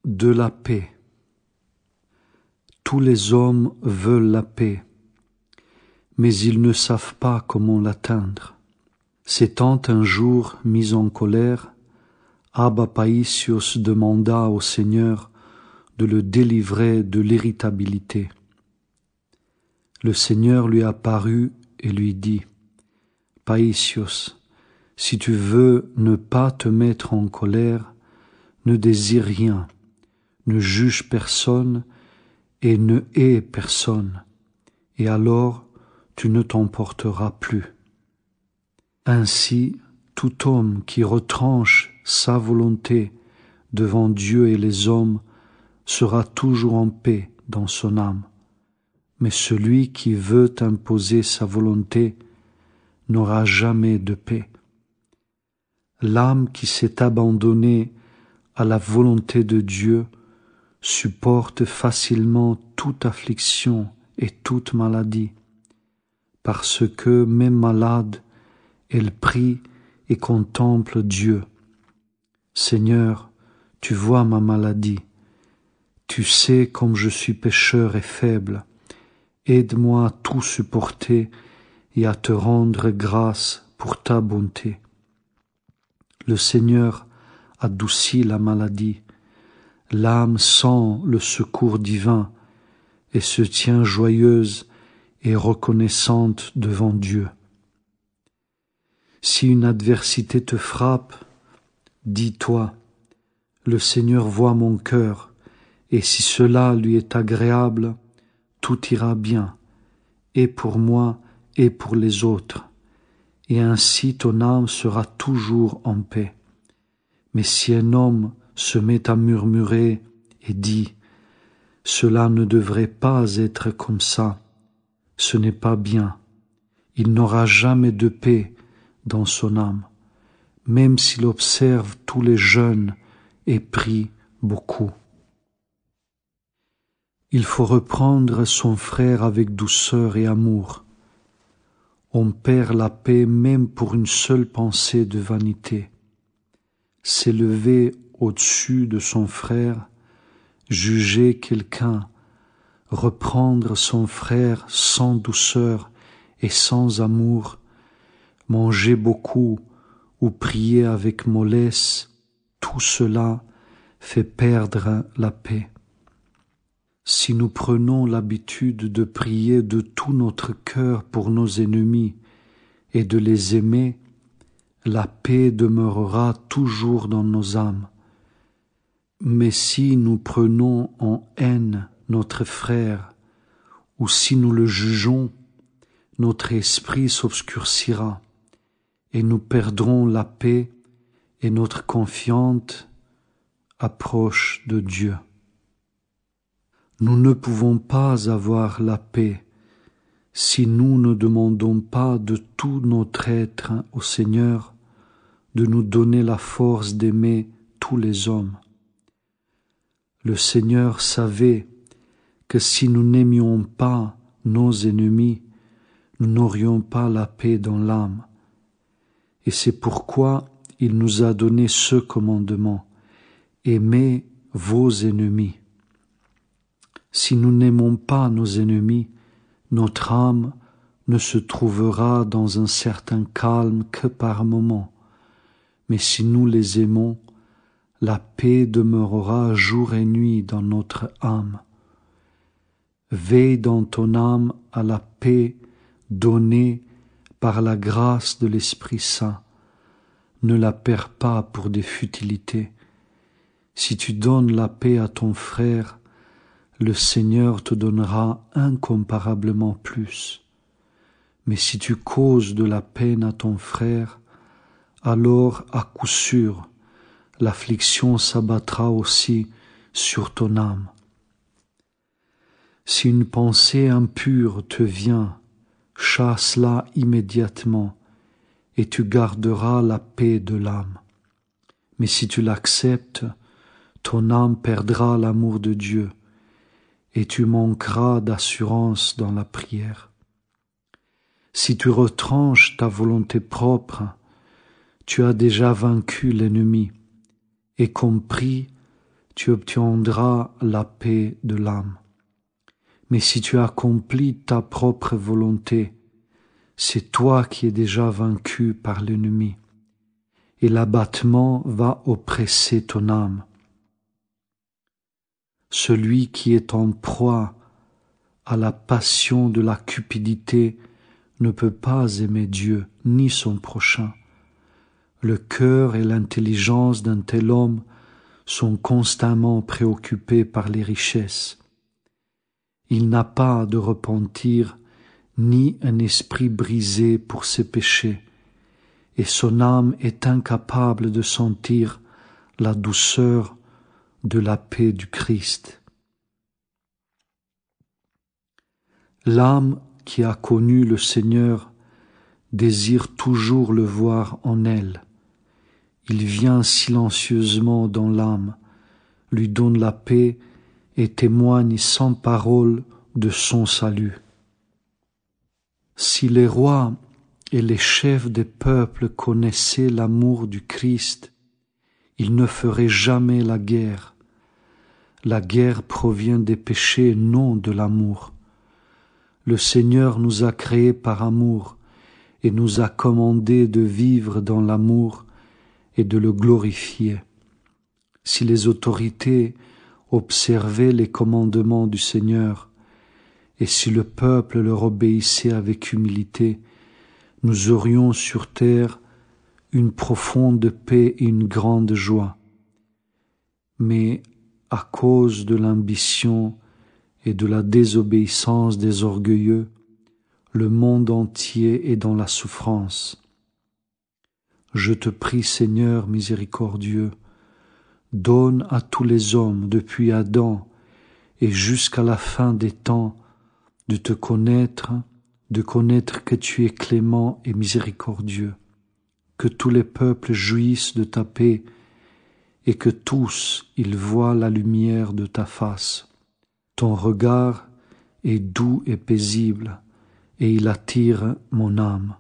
de la paix. Tous les hommes veulent la paix, mais ils ne savent pas comment l'atteindre. S'étant un jour mis en colère, Abba Paisios demanda au Seigneur de le délivrer de l'irritabilité. Le Seigneur lui apparut et lui dit: Paisios, si tu veux ne pas te mettre en colère, ne désire rien, ne juge personne et ne hais personne, et alors tu ne t'emporteras plus. Ainsi, tout homme qui retranche sa volonté devant Dieu et les hommes sera toujours en paix dans son âme. Mais celui qui veut imposer sa volonté n'aura jamais de paix. L'âme qui s'est abandonnée à la volonté de Dieu supporte facilement toute affliction et toute maladie, parce que, même malade, elle prie et contemple Dieu. Seigneur, tu vois ma maladie, tu sais comme je suis pécheur et faible. Aide-moi à tout supporter et à te rendre grâce pour ta bonté. Le Seigneur adoucit la maladie, l'âme sent le secours divin et se tient joyeuse et reconnaissante devant Dieu. Si une adversité te frappe, dis-toi: le Seigneur voit mon cœur, et si cela lui est agréable, tout ira bien, et pour moi et pour les autres, et ainsi ton âme sera toujours en paix. Mais si un homme se met à murmurer et dit: cela ne devrait pas être comme ça, ce n'est pas bien, il n'aura jamais de paix dans son âme, même s'il observe tous les jeûnes et prie beaucoup. Il faut reprendre son frère avec douceur et amour. On perd la paix même pour une seule pensée de vanité. S'élever au-dessus de son frère, juger quelqu'un, reprendre son frère sans douceur et sans amour, manger beaucoup ou prier avec mollesse, tout cela fait perdre la paix. Si nous prenons l'habitude de prier de tout notre cœur pour nos ennemis et de les aimer, la paix demeurera toujours dans nos âmes. Mais si nous prenons en haine notre frère, ou si nous le jugeons, notre esprit s'obscurcira, et nous perdrons la paix et notre confiante approche de Dieu. Nous ne pouvons pas avoir la paix si nous ne demandons pas de tout notre être au Seigneur de nous donner la force d'aimer tous les hommes. Le Seigneur savait que si nous n'aimions pas nos ennemis, nous n'aurions pas la paix dans l'âme. Et c'est pourquoi il nous a donné ce commandement: aimez vos ennemis. Si nous n'aimons pas nos ennemis, notre âme ne se trouvera dans un certain calme que par moments. Mais si nous les aimons, la paix demeurera jour et nuit dans notre âme. Veille dans ton âme à la paix donnée par la grâce de l'Esprit Saint. Ne la perds pas pour des futilités. Si tu donnes la paix à ton frère, le Seigneur te donnera incomparablement plus. Mais si tu causes de la peine à ton frère, alors à coup sûr, l'affliction s'abattra aussi sur ton âme. Si une pensée impure te vient, chasse-la immédiatement, et tu garderas la paix de l'âme. Mais si tu l'acceptes, ton âme perdra l'amour de Dieu, et tu manqueras d'assurance dans la prière. Si tu retranches ta volonté propre, tu as déjà vaincu l'ennemi, et compris, tu obtiendras la paix de l'âme. Mais si tu accomplis ta propre volonté, c'est toi qui es déjà vaincu par l'ennemi, et l'abattement va oppresser ton âme. Celui qui est en proie à la passion de la cupidité ne peut pas aimer Dieu ni son prochain. Le cœur et l'intelligence d'un tel homme sont constamment préoccupés par les richesses. Il n'a pas de repentir ni un esprit brisé pour ses péchés, et son âme est incapable de sentir la douceur de la paix du Christ. L'âme qui a connu le Seigneur désire toujours le voir en elle. Il vient silencieusement dans l'âme, lui donne la paix et témoigne sans parole de son salut. Si les rois et les chefs des peuples connaissaient l'amour du Christ, ils ne feraient jamais la guerre. La guerre provient des péchés, non de l'amour. Le Seigneur nous a créés par amour et nous a commandé de vivre dans l'amour et de le glorifier. Si les autorités observaient les commandements du Seigneur, et si le peuple leur obéissait avec humilité, nous aurions sur terre une profonde paix et une grande joie. Mais à cause de l'ambition et de la désobéissance des orgueilleux, le monde entier est dans la souffrance. Je te prie, Seigneur miséricordieux, donne à tous les hommes, depuis Adam et jusqu'à la fin des temps, de te connaître, de connaître que tu es clément et miséricordieux, que tous les peuples jouissent de ta paix et que tous ils voient la lumière de ta face. Ton regard est doux et paisible et il attire mon âme.